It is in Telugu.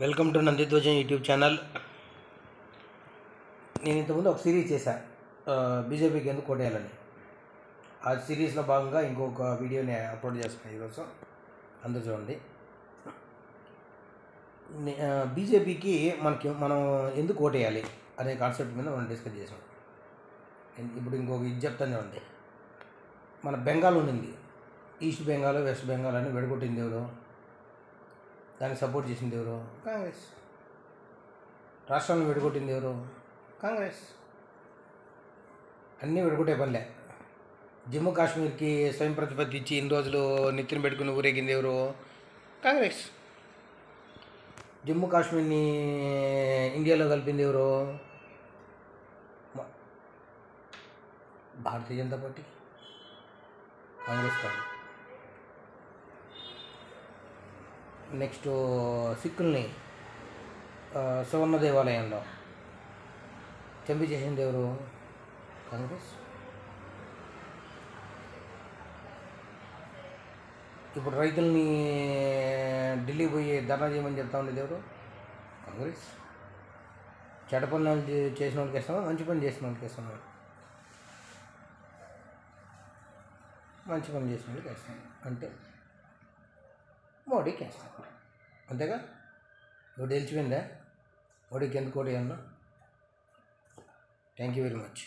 Welcome to Nandidhwajam YouTube channel. నేను ఇంతకుముందు ఒక సిరీస్ చేశాను, బీజేపీకి ఎందుకు కొట్టేయాలని. ఆ సిరీస్లో భాగంగా ఇంకొక వీడియోని అప్లోడ్ చేస్తున్నాను ఈరోజు, అందరూ చూడండి. బీజేపీకి మనం ఎందుకు ఓటేయాలి అనే కాన్సెప్ట్ మీద మనం డిస్కస్ చేసాం. ఇప్పుడు ఇంకొక ఇది చెప్తాను చూడండి. మన బెంగాల్ ఉండింది, ఈస్ట్ బెంగాల్ వెస్ట్ బెంగాల్ అని విడగొట్టింది ఎవరు? దానికి సపోర్ట్ చేసింది ఎవరు? కాంగ్రెస్. రాష్ట్రాలను విడగొట్టింది ఎవరు? కాంగ్రెస్. అన్నీ విడగొట్టే పనిలే. జమ్మూ కాశ్మీర్కి స్వయం ప్రతిపత్తి ఇచ్చి ఇన్ని రోజులు నెత్తిన పెట్టుకుని ఊరేగింది ఎవరు? కాంగ్రెస్. జమ్మూ కాశ్మీర్ని ఇండియాలో కలిపింది ఎవరు? భారతీయ జనతా పార్టీ, కాంగ్రెస్ కాదు. నెక్స్ట్ సిక్కుల్ని సువర్ణ దేవాలయంలో చంపి చేసింది ఎవరు? కాంగ్రెస్. ఇప్పుడు రైతుల్ని ఢిల్లీ పోయి ధర్నా చేయమని చెప్తా ఉండేది ఎవరు? కాంగ్రెస్. చెడ్డ పనులు చేసిన వాళ్ళకి వేస్తామా, మంచి పని చేసిన వాళ్ళకి వేస్తామా? మంచి పని చేసిన వాళ్ళకి వేస్తాం, అంటే మోడీకి వేస్తాం, అంతేగా. ఇప్పుడు తెలిసిపోయిందా మోడీకి ఎందుకు ఓటు వేయాలన్నా? Thank you very much.